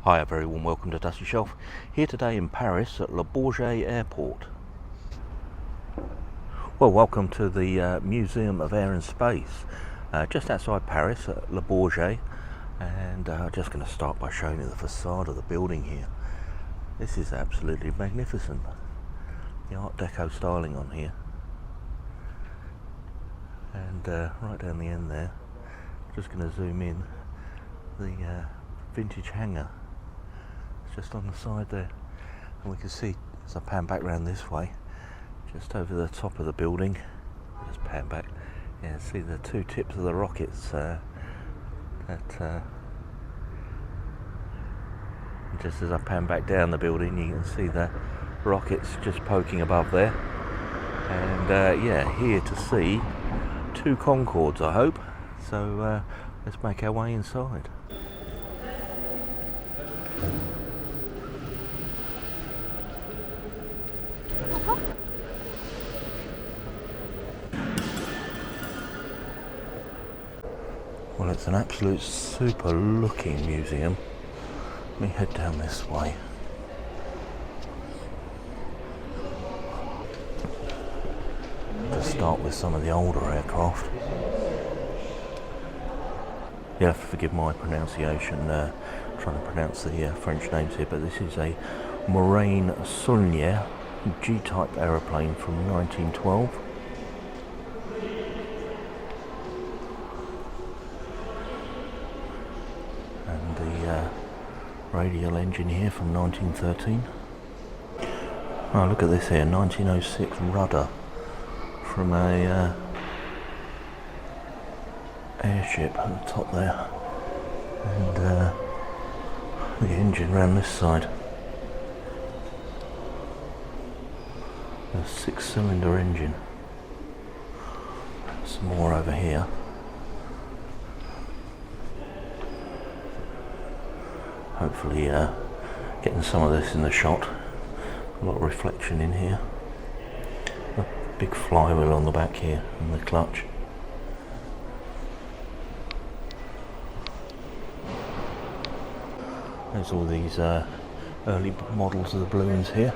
Hi, a very warm welcome to Dusty Shelf, here today in Paris at Le Bourget airport. Well, welcome to the Museum of Air and Space, just outside Paris at Le Bourget, and I'm just going to start by showing you the facade of the building here. This is absolutely magnificent, the Art Deco styling on here, and right down the end there, just going to zoom in, the vintage hangar just on the side there, and we can see as I pan back round this way, just over the top of the building, just pan back, yeah, see the two tips of the rockets just as I pan back down the building, you can see the rockets just poking above there, and yeah, here to see two Concordes, I hope. So let's make our way inside. Well, it's an absolute super looking museum. Let me head down this way. To start with some of the older aircraft. You'll have to forgive my pronunciation, trying to pronounce the French names here, but this is a Moraine Saulnier G-type aeroplane from 1912. And the radial engine here from 1913. Oh, look at this here, 1906 rudder from a airship at the top there, and the engine around this side. A 6-cylinder engine. Some more over here. Hopefully getting some of this in the shot. A lot of reflection in here. A big flywheel on the back here and the clutch. There's all these early models of the balloons here.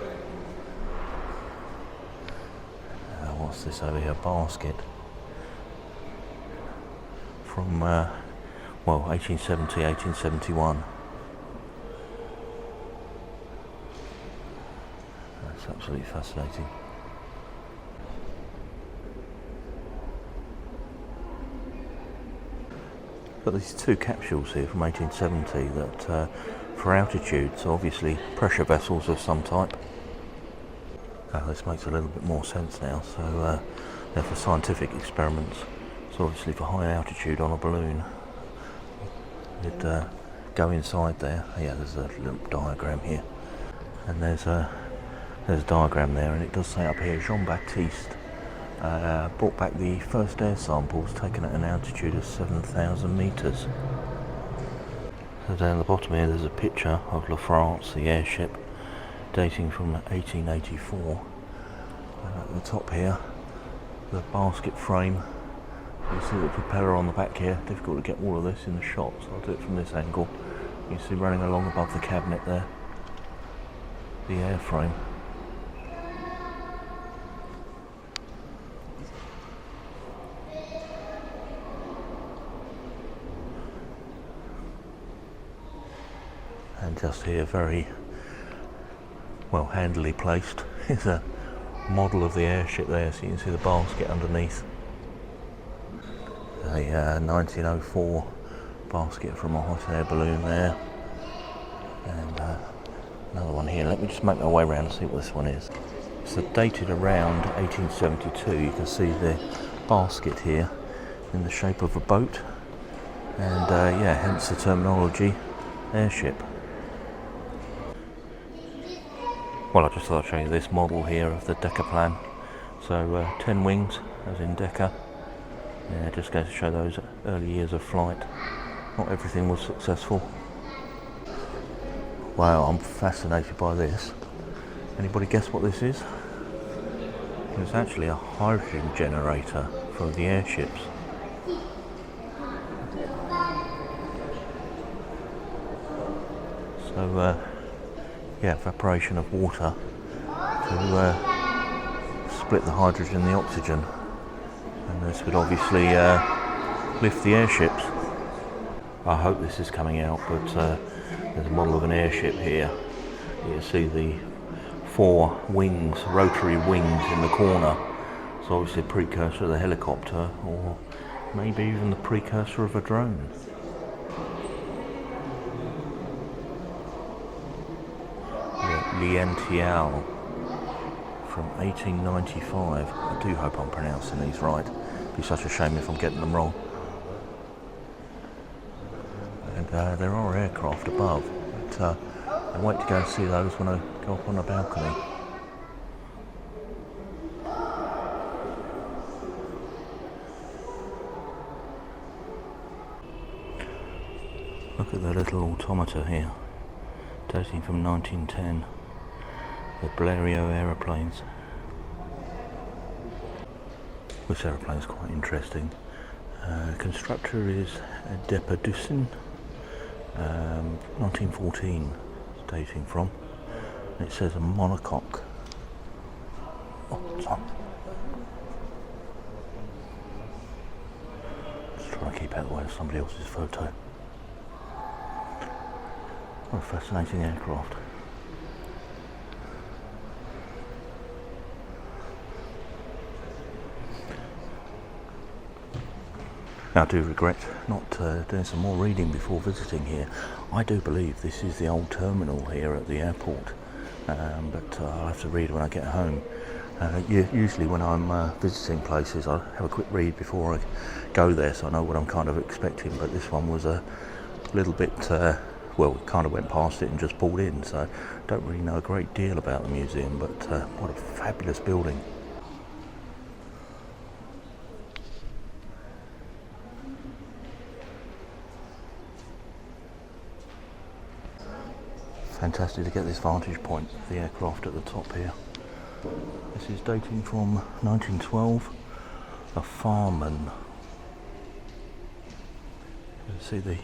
What's this over here? Basket from well, 1870, 1871. That's absolutely fascinating. Got these two capsules here from 1870 that for altitude, so obviously pressure vessels of some type. This makes a little bit more sense now. So they're for scientific experiments. So obviously for high altitude on a balloon, you'd go inside there. Yeah, there's a little diagram here, and there's a diagram there, and it does say up here Jean-Baptiste brought back the first air samples taken at an altitude of 7,000 metres. So down the bottom here there's a picture of La France, the airship, dating from 1884. And at the top here, the basket frame. You see the propeller on the back here. Difficult to get all of this in the shot, so I'll do it from this angle. You see running along above the cabinet there, the airframe. And just here, very well handily placed, is a model of the airship there, so you can see the basket underneath. A 1904 basket from a hot air balloon there, and another one here. Let me just make my way around and see what this one is. It's dated around 1872. You can see the basket here in the shape of a boat, and yeah, hence the terminology airship. Well, I just thought I'd show you this model here of the Decaplan. So 10 wings, as in Deca. Yeah, just goes to show those early years of flight. Not everything was successful. Wow, I'm fascinated by this. Anybody guess what this is? It's actually a hydrogen generator for the airships. So yeah, evaporation of water to split the hydrogen and the oxygen, and this would obviously lift the airships. I hope this is coming out, but there's a model of an airship here. You see the 4 wings, rotary wings in the corner. So obviously a precursor of the helicopter, or maybe even the precursor of a drone. Liential from 1895. I do hope I'm pronouncing these right. It'd be such a shame if I'm getting them wrong. And there are aircraft above, but I wait to go and see those when I go up on the balcony. Look at the little automata here, dating from 1910, the Blériot aeroplanes. This aeroplane is quite interesting. Constructor is Depaducin, 1914 dating from. It says a monocoque. Oh, it's on. Just trying to keep out of the way of somebody else's photo. What a fascinating aircraft. Now, I do regret not doing some more reading before visiting here. I do believe this is the old terminal here at the airport, but I'll have to read when I get home. Usually when I'm visiting places, I have a quick read before I go there, so I know what I'm kind of expecting, but this one was a little bit, well, kind of went past it and just pulled in, so don't really know a great deal about the museum, but what a fabulous building. Fantastic to get this vantage point of the aircraft at the top here. This is dating from 1912, a Farman. You can see the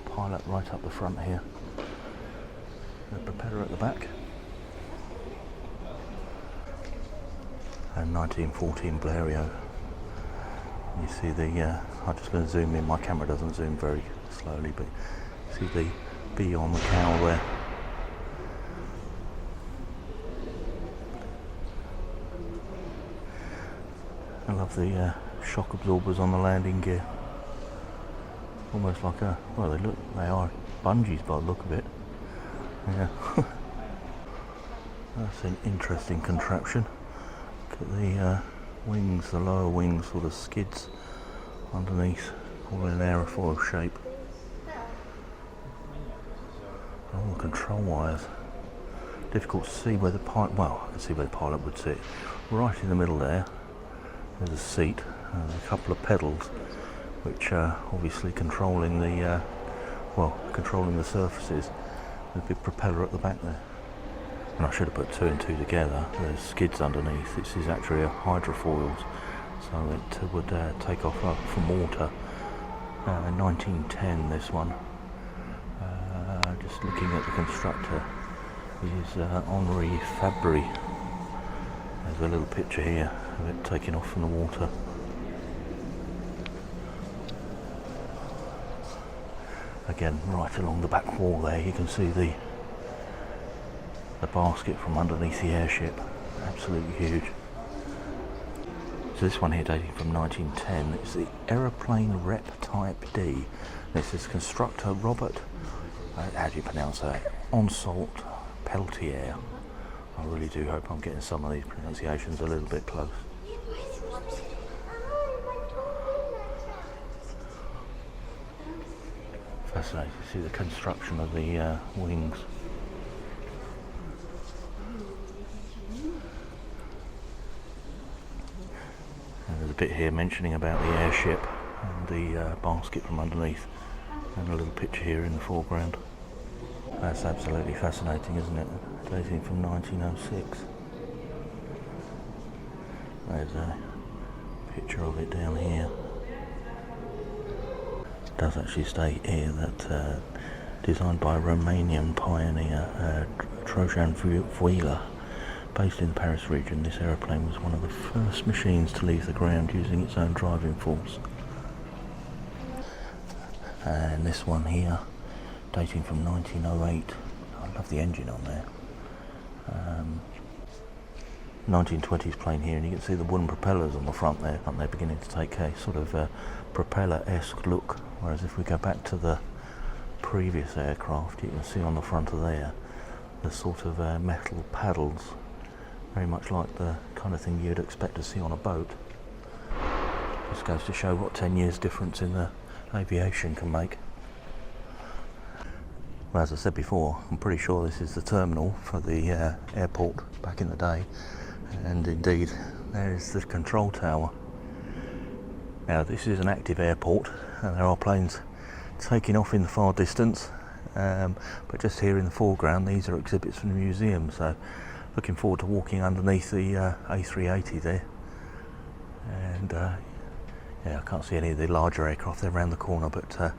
pilot right up the front here, the propeller at the back, and 1914 Blériot. You see the, I'm just going to zoom in, my camera doesn't zoom very slowly, but you see the B on the cowl there. I love the shock absorbers on the landing gear. Almost like a, well, they are bungees by the look of it. Yeah. That's an interesting contraption. Look at the wings, the lower wings sort of skids underneath, all in aerofoil shape. All the control wires. Difficult to see where the pilot, well, I can see where the pilot would sit. Right in the middle there. There's a seat and a couple of pedals, which are obviously controlling the, controlling the surfaces. There's a big propeller at the back there. And I should have put 2 and 2 together. There's skids underneath. This is actually a hydrofoils, so it would take off from water. 1910, this one. Just looking at the constructor, is Henri Fabry. There's a little picture here of it taking off from the water. Again, right along the back wall there, you can see the basket from underneath the airship. Absolutely huge. So this one here dating from 1910, it's the Aeroplane Rep Type D. This is constructor Robert, how do you pronounce that? Ensault Peltier. I really do hope I'm getting some of these pronunciations a little bit close. Fascinating to see the construction of the wings. And there's a bit here mentioning about the airship and the basket from underneath, and a little picture here in the foreground. That's absolutely fascinating, isn't it? Dating from 1906. There's a picture of it down here. It does actually state here that designed by Romanian pioneer Trojan Vuila. Based in the Paris region, this aeroplane was one of the first machines to leave the ground using its own driving force. And this one here, dating from 1908. I love the engine on there. 1920s plane here, and you can see the wooden propellers on the front there. They're beginning to take a sort of propeller-esque look, whereas if we go back to the previous aircraft, you can see on the front of there the sort of metal paddles, very much like the kind of thing you'd expect to see on a boat. This goes to show what 10 years difference in the aviation can make. Well, as I said before, I'm pretty sure this is the terminal for the airport back in the day, and indeed there is the control tower. Now this is an active airport and there are planes taking off in the far distance, but just here in the foreground these are exhibits from the museum, so looking forward to walking underneath the A380 there. And yeah, I can't see any of the larger aircraft, they're around the corner, but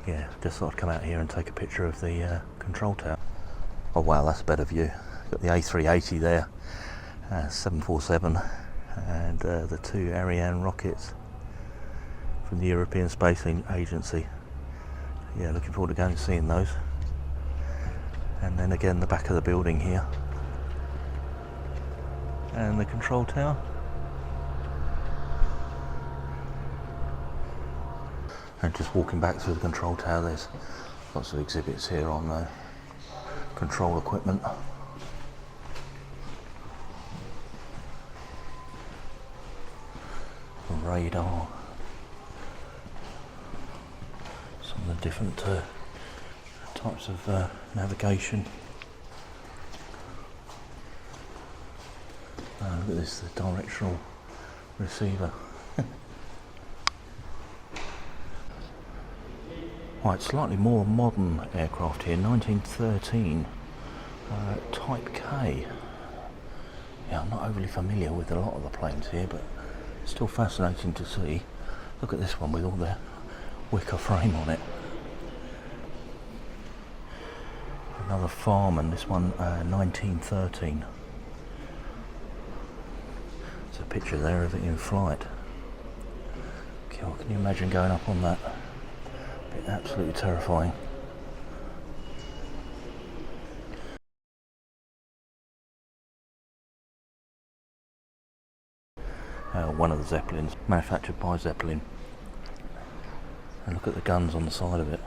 yeah, just thought I'd come out here and take a picture of the control tower. Oh wow, that's a better view. Got the A380 there, 747, and the two Ariane rockets from the European Space Agency. Yeah, looking forward to going and seeing those. And then again the back of the building here, and the control tower. And just walking back through the control tower, there's lots of exhibits here on the control equipment. The radar, some of the different types of navigation. Look at this, the directional receiver. Right, slightly more modern aircraft here, 1913, Type K. Yeah, I'm not overly familiar with a lot of the planes here, but it's still fascinating to see. Look at this one with all the wicker frame on it. Another Farman, this one 1913. There's a picture there of it in flight. God, can you imagine going up on that? Absolutely terrifying. One of the Zeppelins, manufactured by Zeppelin. And look at the guns on the side of it.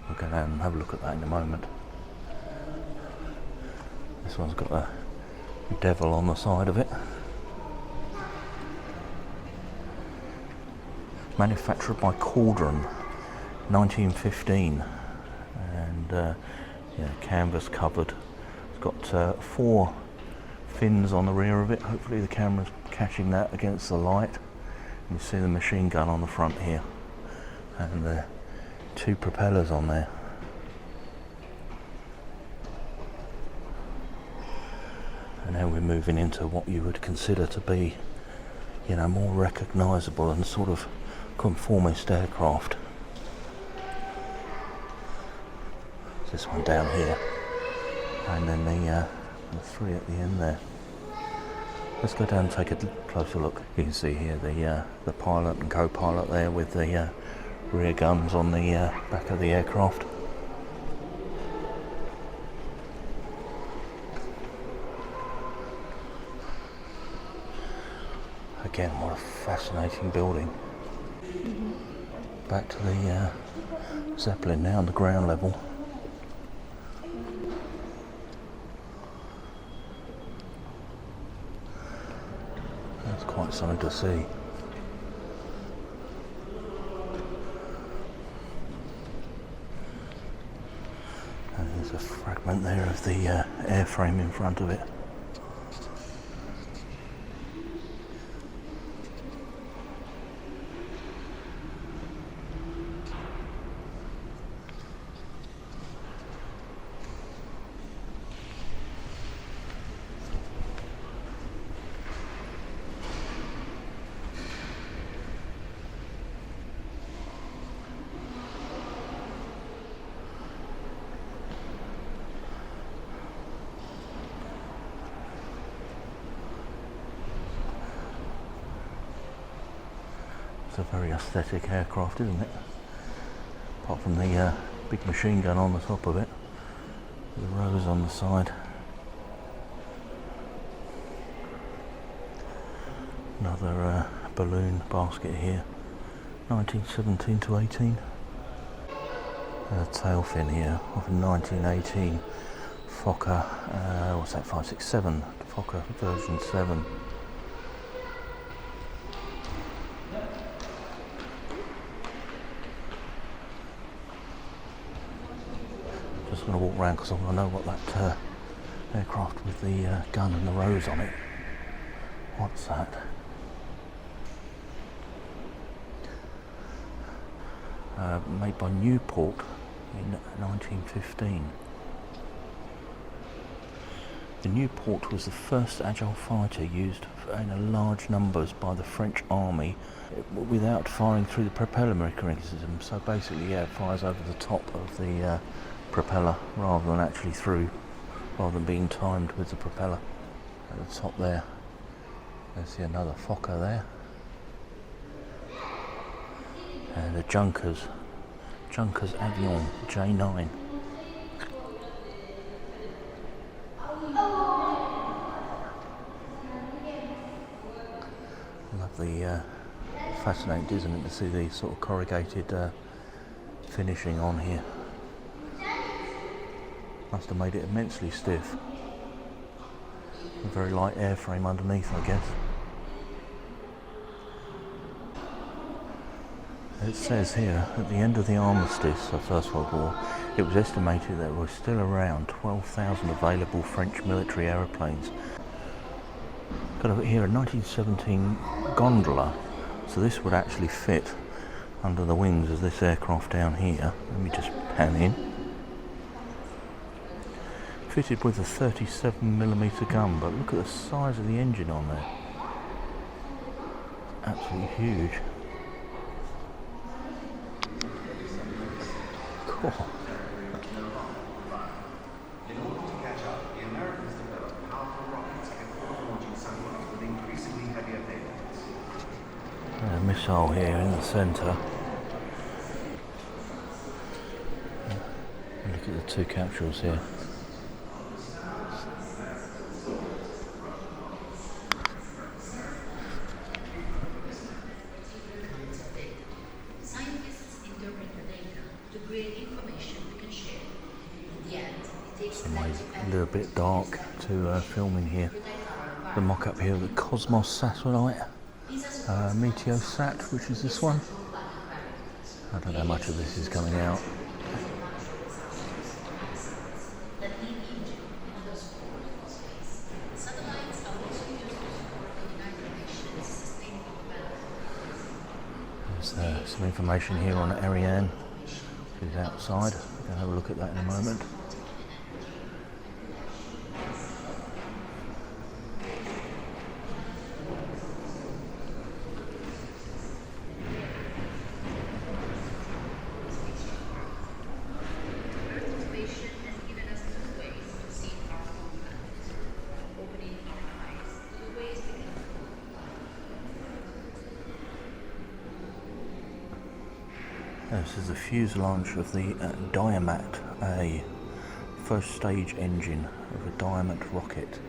We'll go down and have a look at that in a moment. This one's got a devil on the side of it. Manufactured by Cauldron, 1915, and yeah, canvas covered. It's got 4 fins on the rear of it. Hopefully the camera's catching that against the light. You see the machine gun on the front here, and the 2 propellers on there. And now we're moving into what you would consider to be, you know, more recognisable and sort of conformist aircraft. This one down here, and then the 3 at the end there. Let's go down and take a closer look. You can see here the pilot and co-pilot there with the rear guns on the back of the aircraft. Again, what a fascinating building. Back to the Zeppelin now on the ground level. That's quite something to see. And there's a fragment there of the airframe in front of it. It's a very aesthetic aircraft, isn't it? Apart from the big machine gun on the top of it, the rose on the side. Another balloon basket here, 1917 to 18. A tail fin here of a 1918 Fokker, what's that, 567, Fokker version 7. Just going to walk around because I want to know what that aircraft with the gun and the rose on it, what's that? Made by Newport in 1915. The Newport was the first agile fighter used in large numbers by the French army without firing through the propeller mechanism. So basically, yeah, it fires over the top of the propeller rather than actually through, rather than being timed with the propeller. At the top there, there's another Fokker there. And the Junkers Aviation J9. Lovely, fascinating, isn't it, to see these sort of corrugated finishing on here. Must have made it immensely stiff. A very light airframe underneath, I guess. It says here, at the end of the armistice of First World War, it was estimated that there were still around 12,000 available French military aeroplanes. Got over here a 1917 gondola, so this would actually fit under the wings of this aircraft down here. Let me just pan in. Fitted with a 37mm gun, but look at the size of the engine on there. Absolutely huge. Cool. In order to catch up, the Americans developed powerful rockets capable of launching satellites with increasingly heavier payloads. A missile here in the centre. Look at the two capsules here. A little bit dark to film in here. The mock-up here of the Cosmos satellite, Meteosat, which is this one. I don't know how much of this is coming out. There's some information here on Ariane, which is outside. We'll have a look at that in a moment. This is the fuselage of the Diamat A, first stage engine of a Diamat rocket.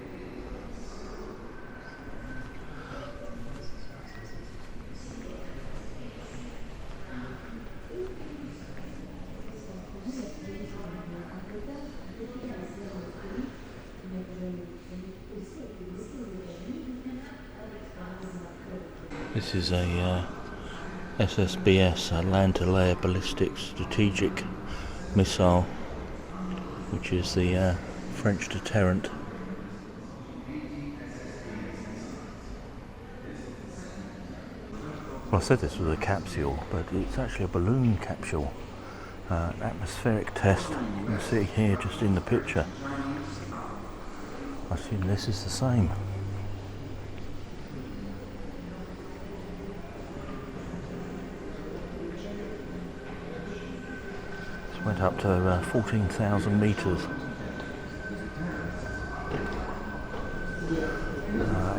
This is a SSBS, a land-to-layer ballistic strategic missile, which is the French deterrent. Well, I said this was a capsule, but it's actually a balloon capsule. Atmospheric test, you can see here just in the picture. I assume this is the same. Went up to 14,000 metres.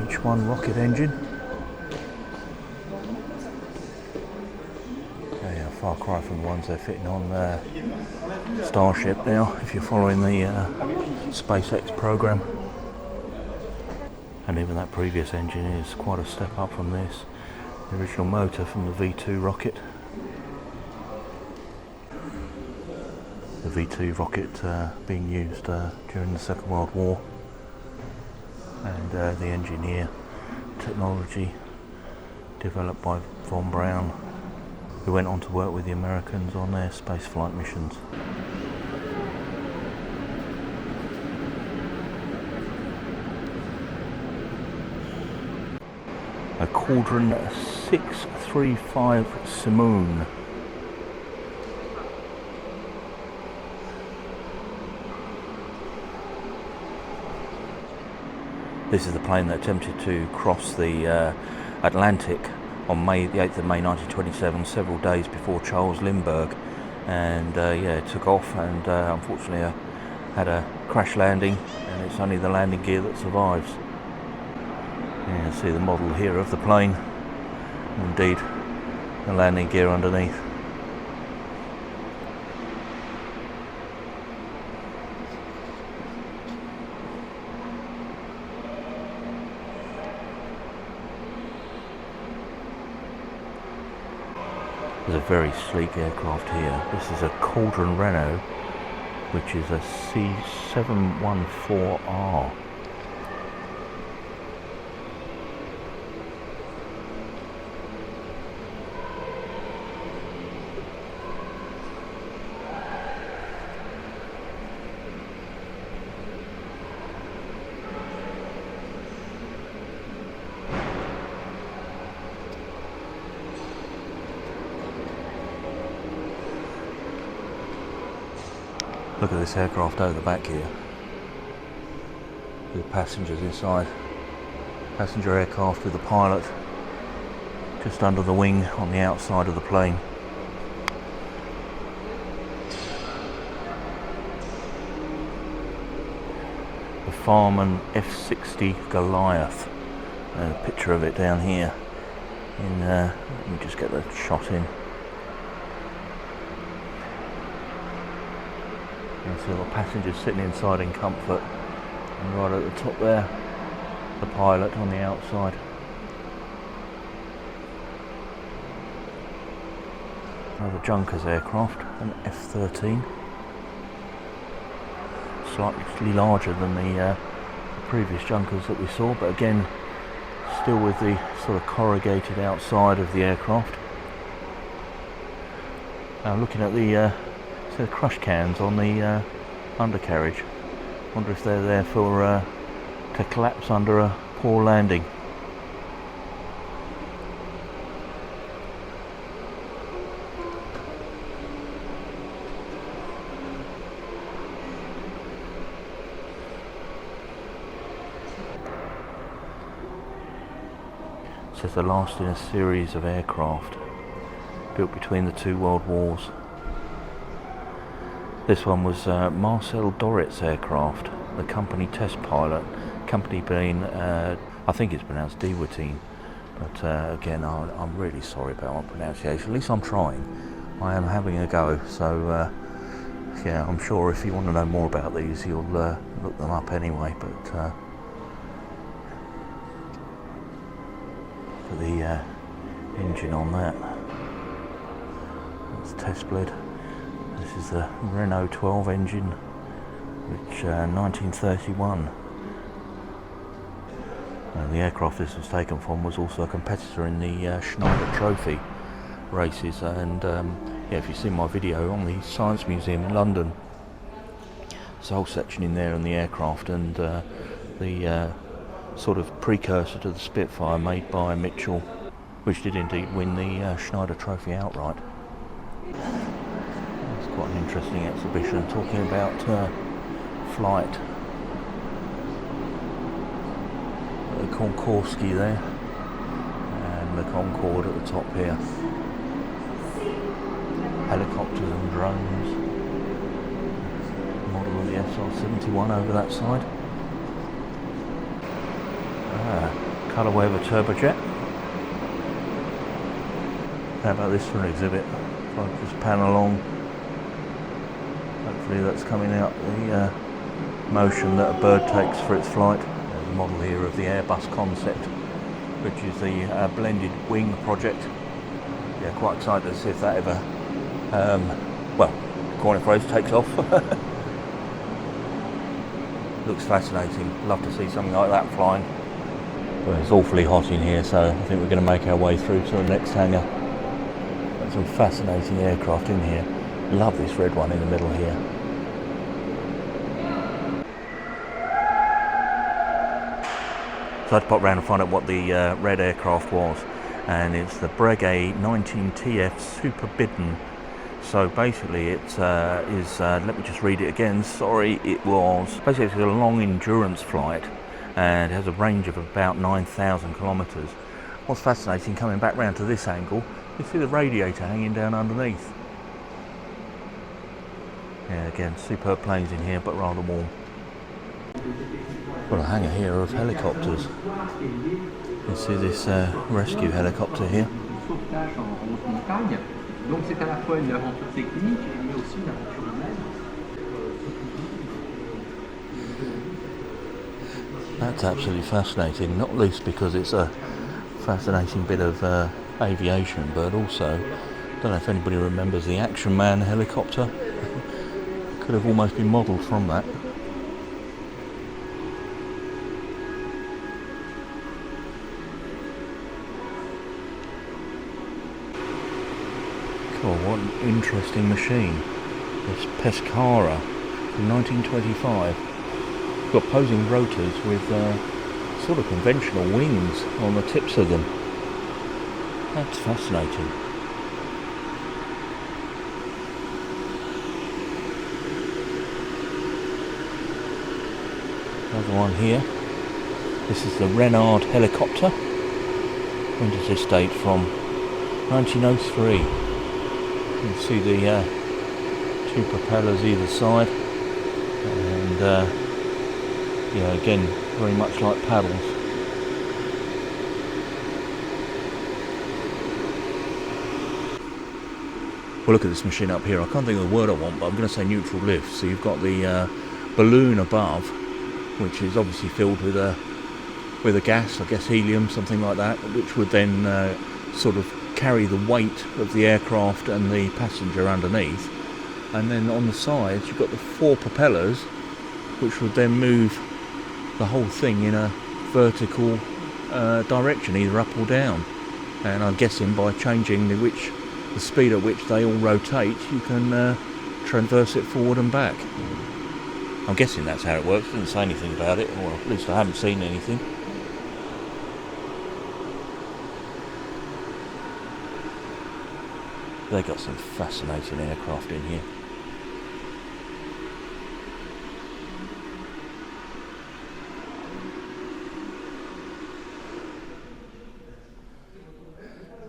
H1 rocket engine. far cry from the ones they're fitting on Starship now, if you're following the SpaceX program. And even that previous engine is quite a step up from this. The original motor from the V2 rocket. The V2 rocket being used during the Second World War. And the engineer technology developed by von Braun, who went on to work with the Americans on their spaceflight missions. A Cauldron 635 Simoon. This is the plane that attempted to cross the Atlantic on the 8th of May 1927, several days before Charles Lindbergh, and it took off and unfortunately had a crash landing, and it's only the landing gear that survives. You can see the model here of the plane, indeed the landing gear underneath. There's a very sleek aircraft here. This is a Cauldron Renault, which is a C714R. Look at this aircraft over the back here, with passengers inside. Passenger aircraft with the pilot just under the wing on the outside of the plane. The Farman F-60 Goliath. A picture of it down here. Let me just get the shot in. You see all the passengers sitting inside in comfort, and right at the top there, the pilot on the outside. Another Junkers aircraft, an F-13, slightly larger than the previous Junkers that we saw, but again still with the sort of corrugated outside of the aircraft. Looking at the crush cans on the undercarriage. Wonder if they're there for to collapse under a poor landing. So it's the last in a series of aircraft built between the two world wars. This one was Marcel Dorit's aircraft, the company test pilot, company being, I think it's pronounced Dewartine, but again, I'm really sorry about my pronunciation. At least I'm trying. I am having a go, so yeah, I'm sure if you want to know more about these, you'll look them up anyway, but for the engine on that, that's test bled. This is the Renault 12 engine, which 1931. The aircraft this was taken from was also a competitor in the Schneider Trophy races, and yeah, if you've seen my video on the Science Museum in London, there's a whole section in there on the aircraft and the sort of precursor to the Spitfire made by Mitchell, which did indeed win the Schneider Trophy outright. Quite an interesting exhibition talking about flight. The Concordes there, and the Concorde at the top here. Helicopters and drones. Model of the SR-71 over that side. Colourway of a turbojet. How about this for an exhibit? So I'll just pan along. Hopefully that's coming out the motion that a bird takes for its flight. There's a model here of the Airbus concept, which is the blended wing project. Yeah, quite excited to see if that ever, well, corner phrase, takes off. Looks fascinating. Love to see something like that flying. Well, it's awfully hot in here, so I think we're going to make our way through to the next hangar. Got some fascinating aircraft in here. Love this red one in the middle here. So I had to pop around and find out what the red aircraft was, and it's the Bourget 19TF Super Bidden. So basically it is, let me just read it again, sorry, it was basically a long endurance flight and has a range of about 9,000 kilometres. What's fascinating, coming back round to this angle, you see the radiator hanging down underneath. Yeah, again, superb planes in here, but rather warm. Got a hangar here of helicopters. You see this rescue helicopter here. That's absolutely fascinating, not least because it's a fascinating bit of aviation, but also, I don't know if anybody remembers the Action Man helicopter. Could have almost been modelled from that. Cool, what an interesting machine. This Pescara from 1925. Got posing rotors with sort of conventional wings on the tips of them. That's fascinating. Another one here. This is the Renard helicopter. When does this date from? 1903. You can see the two propellers either side, and yeah, again, very much like paddles. Well, look at this machine up here. I can't think of the word I want, but I'm going to say neutral lift. So you've got the balloon above, which is obviously filled with a gas, I guess helium, something like that, which would then sort of carry the weight of the aircraft and the passenger underneath. And then on the sides, you've got the four propellers, which would then move the whole thing in a vertical direction, either up or down. And I'm guessing by changing the speed at which they all rotate, you can traverse it forward and back. I'm guessing that's how it works. Didn't say anything about it, or at least I haven't seen anything. They got some fascinating aircraft in here.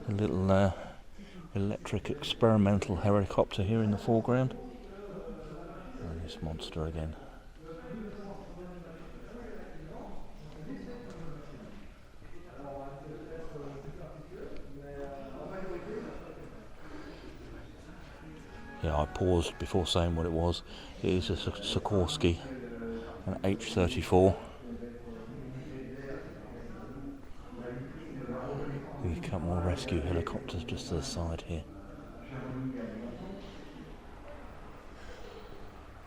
A little electric experimental helicopter here in the foreground. And this monster again. Yeah, I paused before saying what it was. It is a Sikorsky, an H-34. A couple more rescue helicopters just to the side here.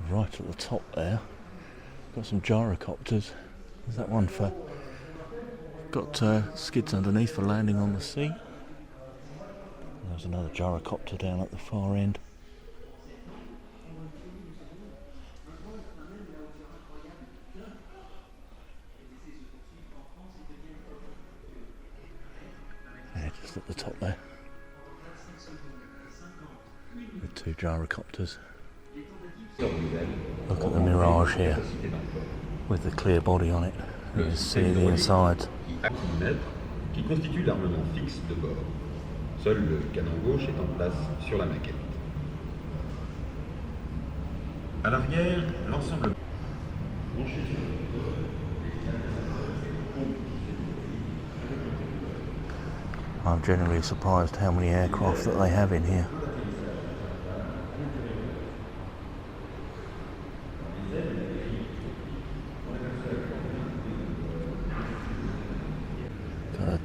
Right at the top there, got some gyrocopters. There's that one for, got skids underneath for landing on the sea. There's another gyrocopter down at the far end. Yeah, just at the top there. With two gyrocopters. Look at the Mirage here, with the clear body on it. You can see the inside. Qui constitue l'armement fixe de bord. Seul le canon gauche est en place sur la maquette. À l'arrière, l'ensemble branché sur I'm generally surprised how many aircraft that they have in here.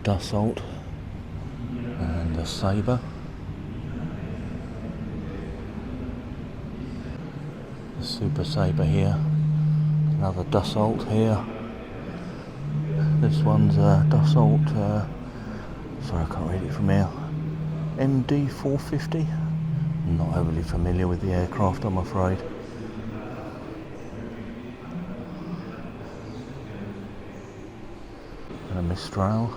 Dassault and a Sabre. The Super Sabre here. Another Dassault here. This one's a Dassault, sorry I can't read it from here, MD 450. I'm not overly familiar with the aircraft, I'm afraid. And a Mistral.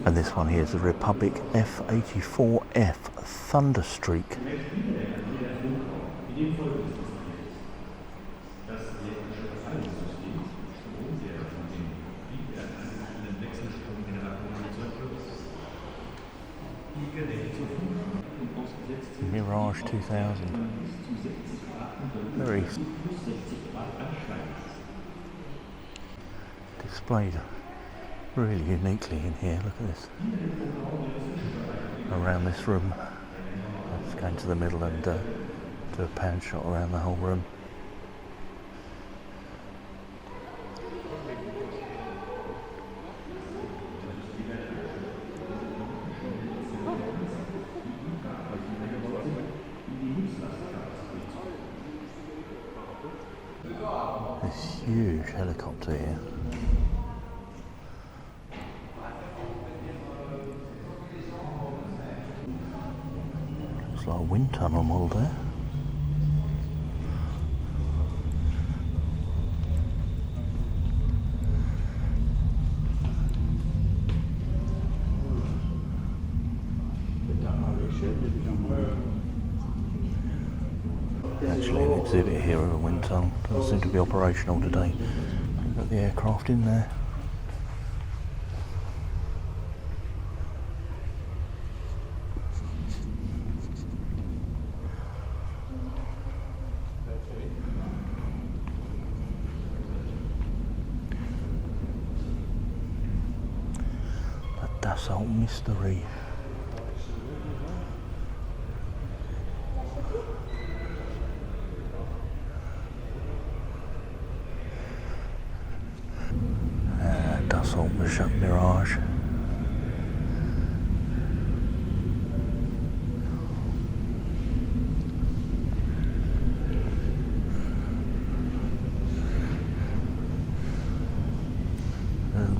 And this one here is the Republic F-84F Thunderstreak. Mirage 2000. Very displayed really uniquely in here. Look at this. Around this room. Let's go into the middle and do a pan shot around the whole room. This huge helicopter here. Looks like a wind tunnel model there. Actually an exhibit here of a wind tunnel. Doesn't seem to be operational today. We've got the aircraft in there. The Dassault Mystery. Dassault Mirage.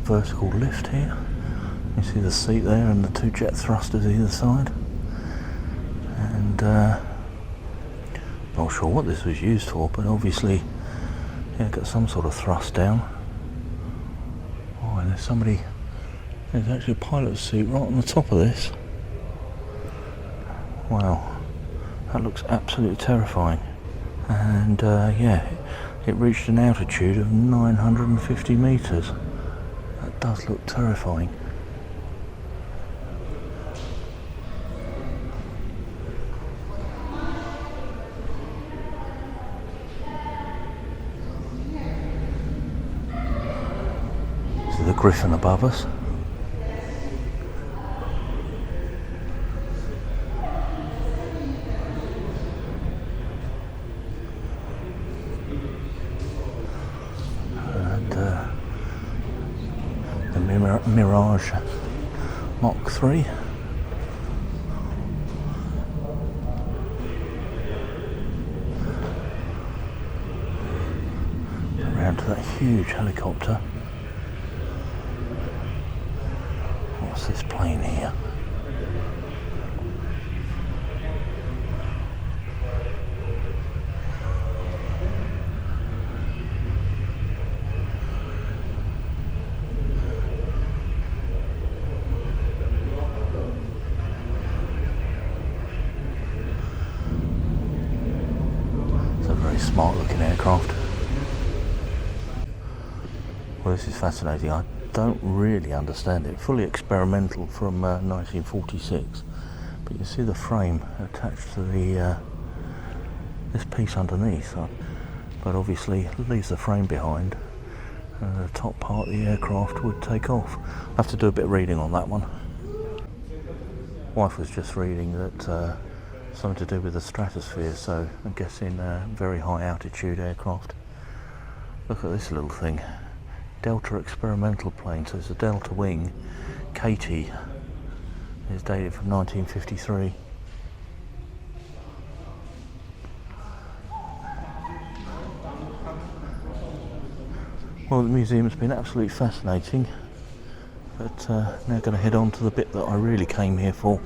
Vertical lift here. You see the seat there and the two jet thrusters either side. And not sure what this was used for, but obviously got some sort of thrust down. Oh, and there's actually a pilot's seat right on the top of this. Wow, that looks absolutely terrifying. And it reached an altitude of 950 meters. That does look terrifying. This is the Griffin above us. Mirage Mach 3. Around to that huge helicopter. What's this plane here? Smart looking aircraft. Well, this is fascinating. I don't really understand it. Fully experimental from 1946, but you see the frame attached to the this piece underneath, but obviously leaves the frame behind. The top part of the aircraft would take off. I have to do a bit of reading on that one. Wife was just reading that something to do with the stratosphere, so I'm guessing very high altitude aircraft. Look at this little thing, Delta experimental plane, so it's a Delta wing. Katie is dated from 1953. Well, the museum's been absolutely fascinating, but now going to head on to the bit that I really came here for.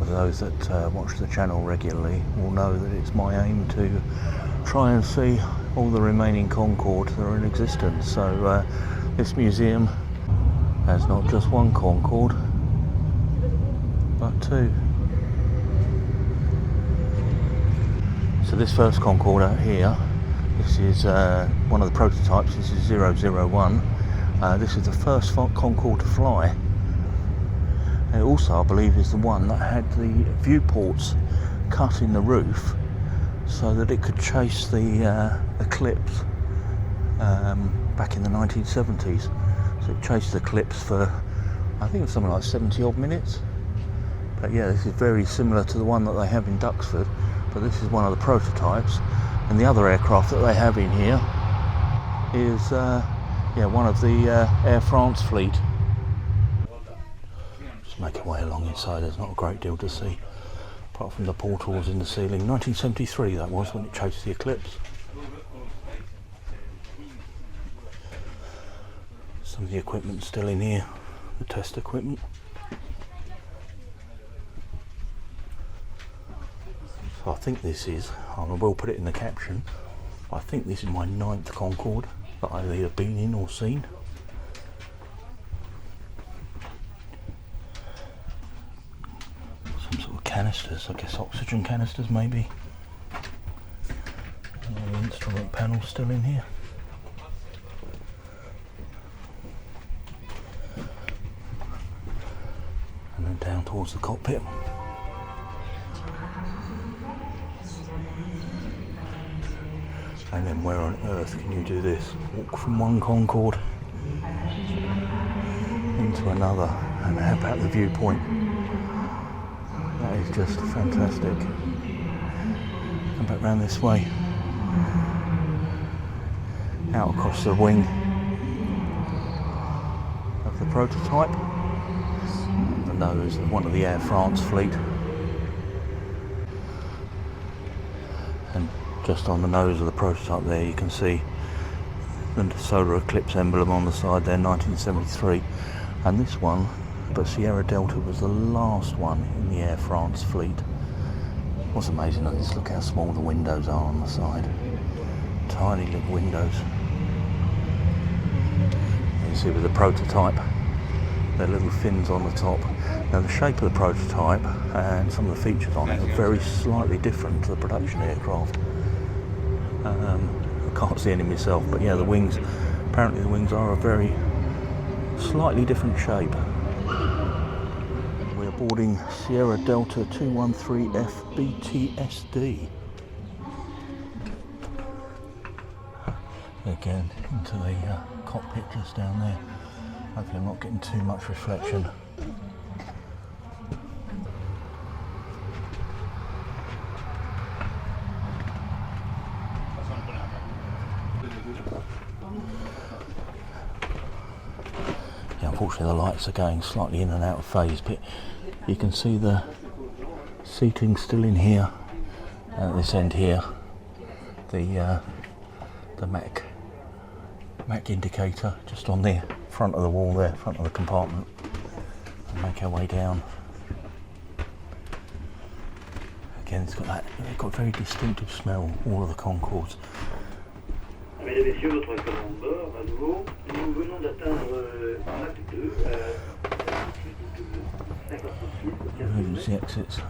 Those that watch the channel regularly will know that it's my aim to try and see all the remaining Concordes that are in existence. So this museum has not just one Concorde, but two. So this first Concorde out here, this is one of the prototypes. This is 001. This is the first Concorde to fly. It also, I believe, is the one that had the viewports cut in the roof so that it could chase the eclipse back in the 1970s. So it chased the eclipse for, I think it was something like 70 odd minutes. But yeah, this is very similar to the one that they have in Duxford, but this is one of the prototypes. And the other aircraft that they have in here is one of the Air France fleet. Make our way along inside. There's not a great deal to see apart from the portals in the ceiling. 1973 that was, when it chased the eclipse. Some of the equipment still in here, the test equipment. So I think this is, I will put it in the caption, I think this is my 9th Concorde that I've either been in or seen. Canisters, I guess oxygen canisters maybe. And the instrument panel still in here. And then down towards the cockpit. And then where on earth can you do this? Walk from one Concorde into another, and how about the viewpoint? That is just fantastic. Come back round this way. Out across the wing of the prototype. The nose of one of the Air France fleet. And just on the nose of the prototype there you can see the solar eclipse emblem on the side there, 1973. And this one, but Sierra Delta, was the last one in the Air France fleet. What's amazing is look how small the windows are on the side. Tiny little windows. You see with the prototype, there are little fins on the top. Now the shape of the prototype and some of the features on it are very slightly different to the production aircraft. I can't see any myself, but yeah, the wings, apparently the wings are a very slightly different shape. We're boarding Sierra Delta 213F BTSD. Again, into the cockpit just down there. Hopefully I'm not getting too much reflection. Yeah, unfortunately the lights are going slightly in and out of phase, but you can see the seating still in here, and at this end here the Mac indicator just on the front of the wall there, front of the compartment. And make our way down. Again, it's got a very distinctive smell, all of the Concordes. Mesdames et messieurs, votre commande bord, à nouveau. Nous venons d'atteindre Mach 2 à 56 Emergency exits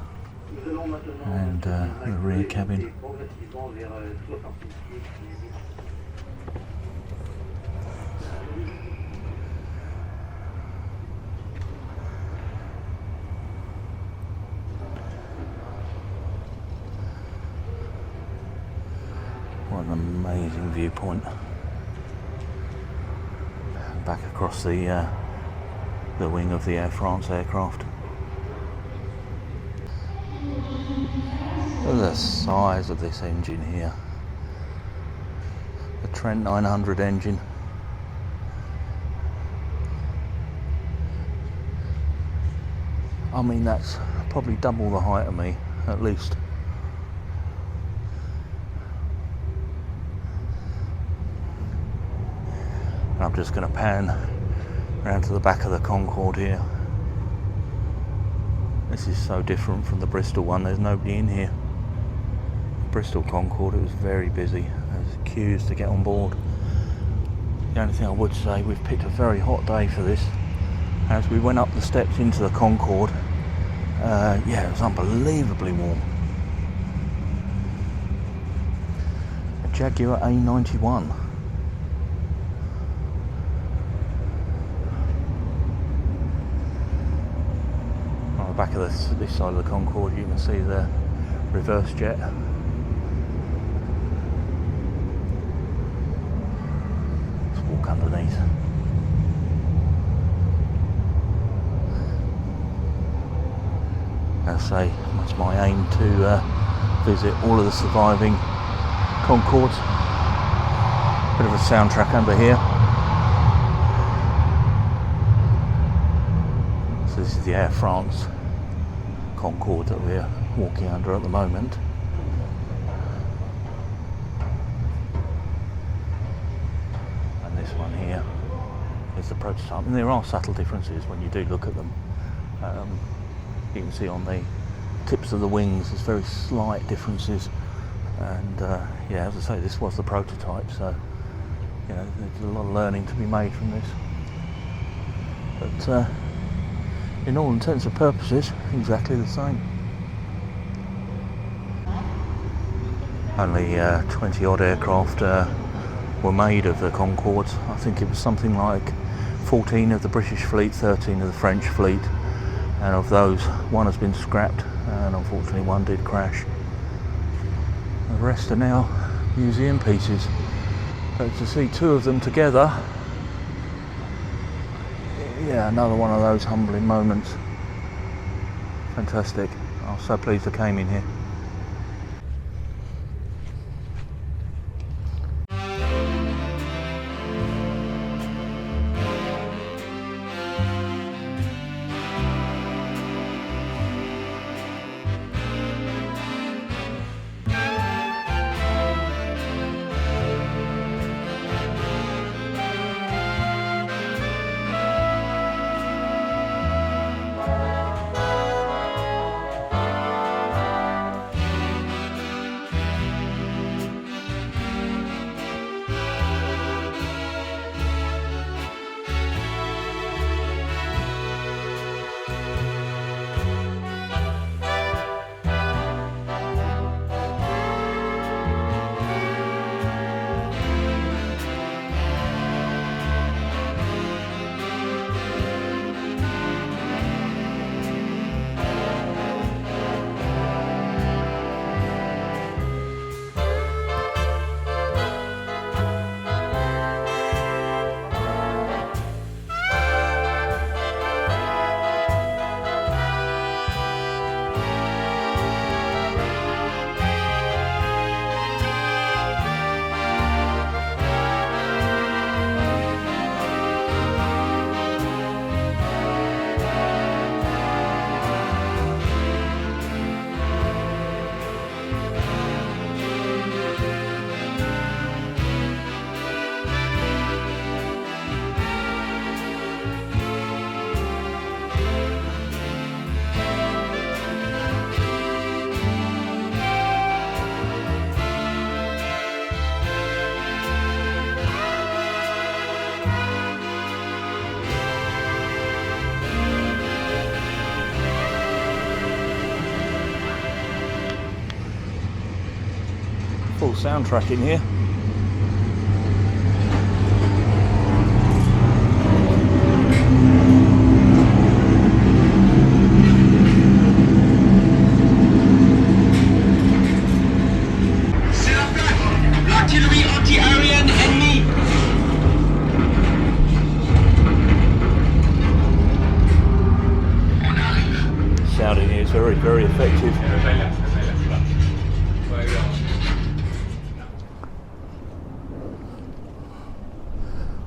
Nous allons maintenant and the rear cabin. progressivement vers 66 What an amazing viewpoint. Back across the wing of the Air France aircraft. Look at the size of this engine here. The Trent 900 engine. I mean, that's probably double the height of me, at least. And I'm just going to pan around to the back of the Concorde here. This is so different from the Bristol one. There's nobody in here. Bristol Concorde, it was very busy. There's queues to get on board. The only thing I would say, we've picked a very hot day for this. As we went up the steps into the Concorde, yeah, it was unbelievably warm. A Jaguar A91. On the back of this side of the Concorde, you can see the reverse jet. Let's walk underneath. As I say, it's my aim to visit all of the surviving Concordes. Bit of a soundtrack under here. So this is the Air France Concorde that we're walking under at the moment. And this one here is the prototype. And there are subtle differences when you do look at them. You can see on the tips of the wings there's very slight differences, and yeah, as I say, this was the prototype, so you know, there's a lot of learning to be made from this, but in all intents and purposes exactly the same. Only 20 odd aircraft were made of the Concordes. I think it was something like 14 of the British fleet, 13 of the French fleet. And of those, one has been scrapped, and unfortunately one did crash. The rest are now museum pieces. But to see two of them together, yeah, another one of those humbling moments. Fantastic. I'm so pleased I came in here. little soundtrack in here. L'artillerie anti-aérienne ennemie. Sound in here is very, very effective.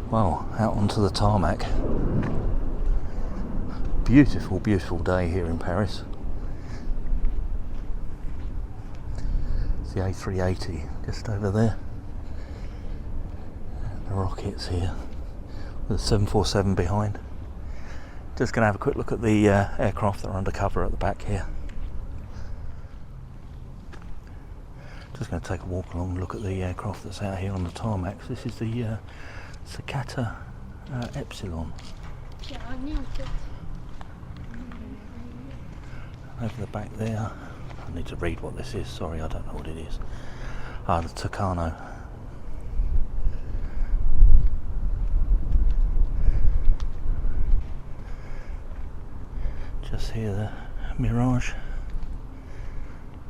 Well, out onto the tarmac. Beautiful, beautiful day here in Paris. It's the A380 just over there. And the rockets here with the 747 behind. Just going to have a quick look at the aircraft that are under cover at the back here. Just going to take a walk along and look at the aircraft that's out here on the tarmac. This is the Cicata Epsilon. Over the back there, I need to read what this is, sorry I don't know what it is. Ah, the Tucano. Just here the Mirage.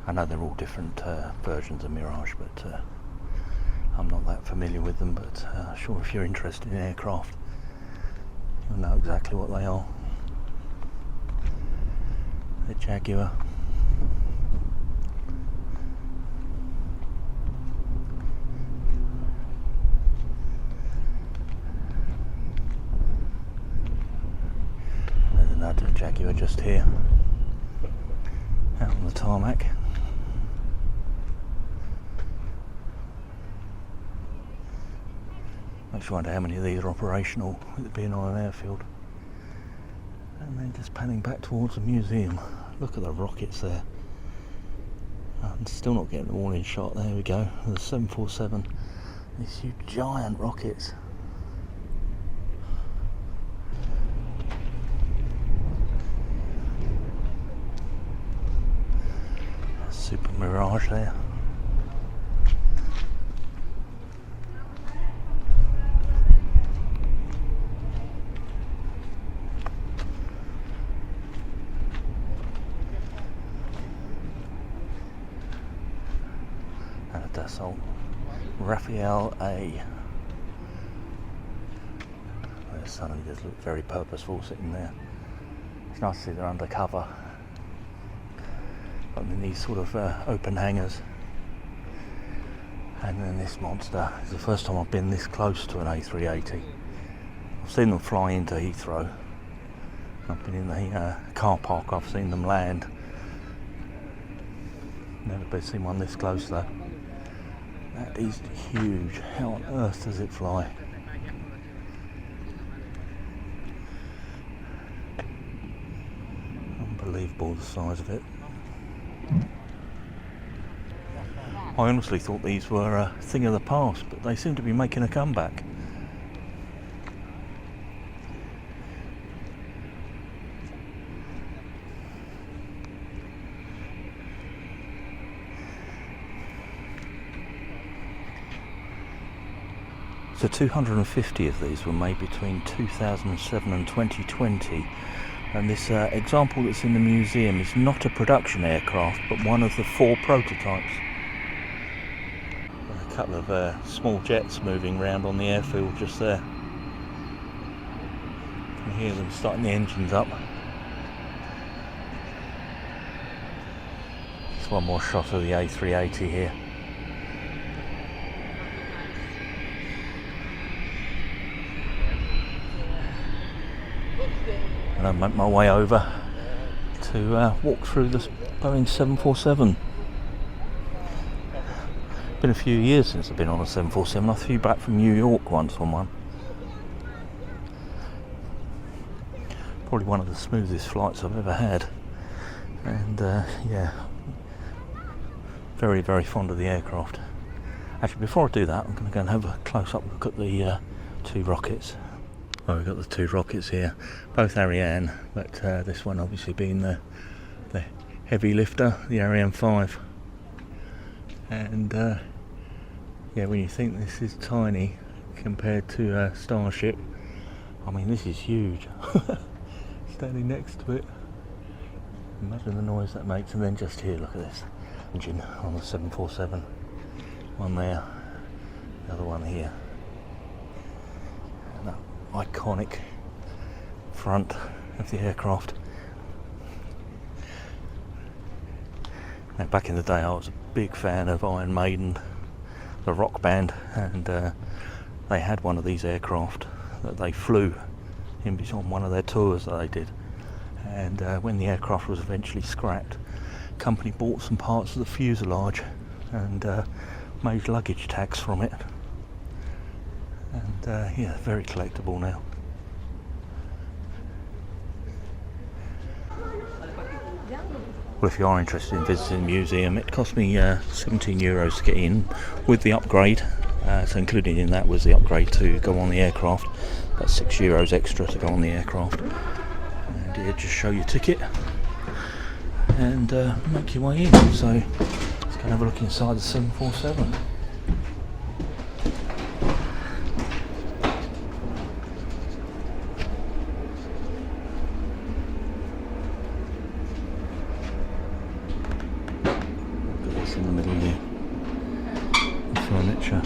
I know they're all different versions of Mirage, but I'm not that familiar with them, but sure if you're interested in aircraft you'll know exactly what they are. The Jaguar. There's another Jaguar just here, out on the tarmac. Makes you wonder how many of these are operational with it being on an airfield. And then just panning back towards the museum. Look at the rockets there. I'm still not getting them all in shot. There we go. The 747. These huge giant rockets. Super Mirage there. And a Dassault Raphael A. They suddenly just look very purposeful sitting there. It's nice to see they're undercover. But in these sort of open hangars. And then this monster. It's the first time I've been this close to an A380. I've seen them fly into Heathrow. I've been in the car park, I've seen them land. Never been seen one this close though. That is huge. How on earth does it fly? Unbelievable the size of it. I honestly thought these were a thing of the past, but they seem to be making a comeback. So 250 of these were made between 2007 and 2020. And this example that's in the museum is not a production aircraft, but one of the 4 prototypes. A couple of small jets moving around on the airfield just there. You can hear them starting the engines up. Just one more shot of the A380 here. And I make my way over to walk through the Boeing 747. Been a few years since I've been on a 747. I flew back from New York once on one. Probably one of the smoothest flights I've ever had. And yeah, very, very fond of the aircraft. Actually, before I do that, I'm going to go and have a close-up look at the 2 rockets. Well, we've got the 2 rockets here, both Ariane, but this one obviously being the heavy lifter, the Ariane 5. And Yeah, when you think this is tiny compared to Starship, I mean this is huge. Standing next to it, imagine the noise that makes. And then just here, look at this engine on the 747. One there, the other one here. And that iconic front of the aircraft. Now, back in the day I was a big fan of Iron Maiden, the rock band, and they had one of these aircraft that they flew on one of their tours that they did. And when the aircraft was eventually scrapped, the company bought some parts of the fuselage and made luggage tags from it. And yeah, very collectible now. Well, if you are interested in visiting the museum, it cost me €17 to get in with the upgrade. So included in that was the upgrade to go on the aircraft. That's €6 extra to go on the aircraft. And you just show your ticket and make your way in. So let's go and have a look inside the 747. In the middle here, the furniture,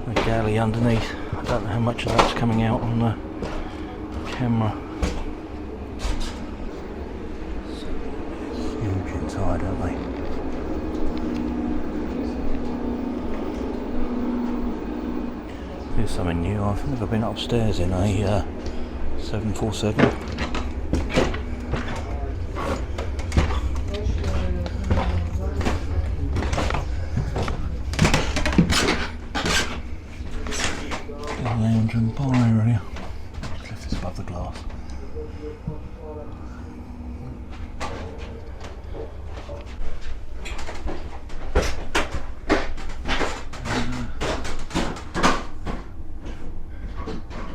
the galley underneath. I don't know how much of that's coming out on the camera. It's huge inside, aren't they? Here's something new. I've never been upstairs in a 747. Lounge and bar area. Let's lift this above the glass.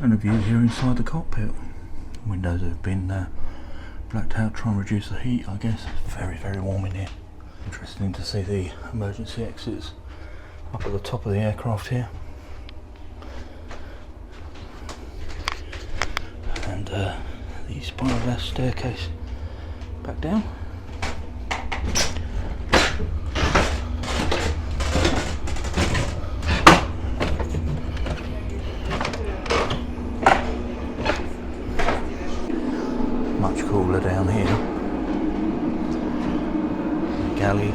And a view here inside the cockpit. Windows have been blacked out, trying to reduce the heat, I guess. Very, very warm in here. Interesting to see the emergency exits up at the top of the aircraft here. And the spiroglass staircase back down. Much cooler down here. The galley.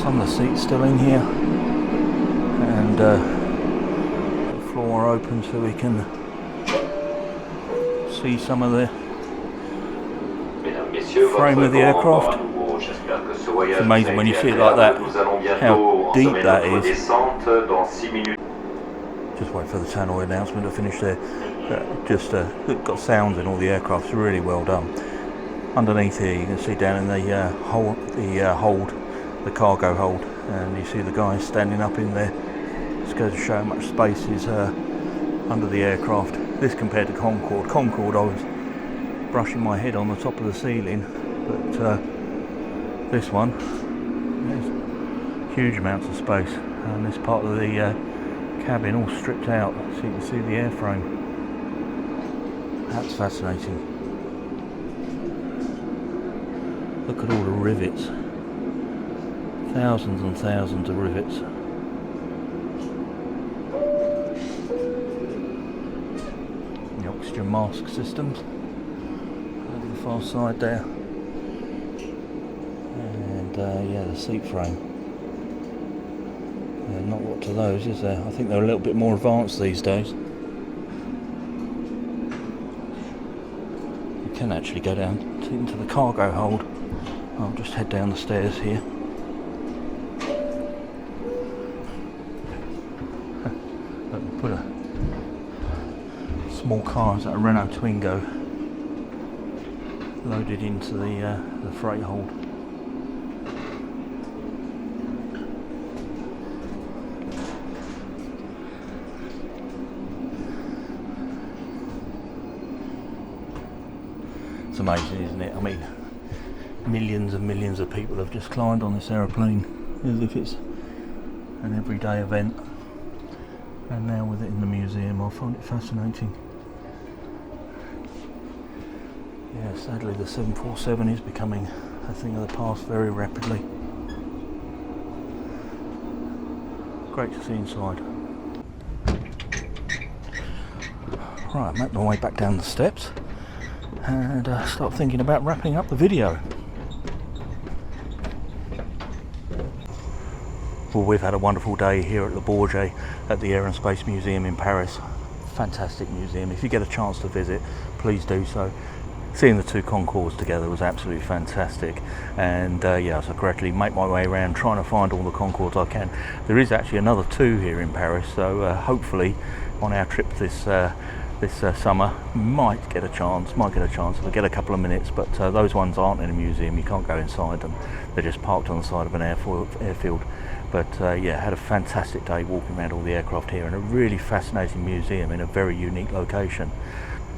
Some of the seats still in here. And the floor open so we can see some of the frame of the aircraft. It's amazing when you see it like that, how deep that is. Just wait for the tannoy announcement to finish there. Just got sounds in all the aircraft, it's really well done. Underneath here you can see down in the hold, the cargo hold, and you see the guys standing up in there. Just goes to show how much space is under the aircraft. This compared to Concorde. Concorde, I was brushing my head on the top of the ceiling, but this one, there's huge amounts of space, and this part of the cabin all stripped out, so you can see the airframe. That's fascinating. Look at all the rivets. Thousands and thousands of rivets. The oxygen mask systems over the far side there. And yeah, the seat frame. Not a lot to those, is there? I think they're a little bit more advanced these days. You can actually go down into the cargo hold. I'll just head down the stairs here. Put a small car, is that a Renault Twingo, loaded into the freight hold. amazing, isn't it? I mean, millions and millions of people have just climbed on this aeroplane as if it's an everyday event, and now with it in the museum I find it fascinating. Yeah, sadly the 747 is becoming a thing of the past very rapidly. Great to see inside. Right, I'm making my way back down the steps and start thinking about wrapping up the video. Well, we've had a wonderful day here at the Bourget at the Aerospace Museum in Paris. Fantastic museum. If you get a chance to visit, please do so. Seeing the two Concordes together was absolutely fantastic, and yeah, so correctly make my way around trying to find all the Concordes I can. There is actually another two here in Paris, so hopefully on our trip this summer might get a chance if I get a couple of minutes, but those ones aren't in a museum, you can't go inside them, they're just parked on the side of an airfield. But yeah, had a fantastic day walking around all the aircraft here in a really fascinating museum in a very unique location.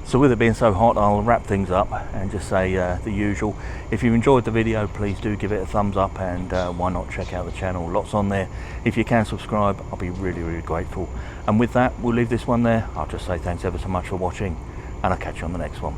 So with it being so hot, I'll wrap things up and just say the usual. If you enjoyed the video, please do give it a thumbs up, and why not check out the channel, lots on there. If you can subscribe, I'll be really grateful. And with that, we'll leave this one there. I'll just say thanks ever so much for watching, and I'll catch you on the next one.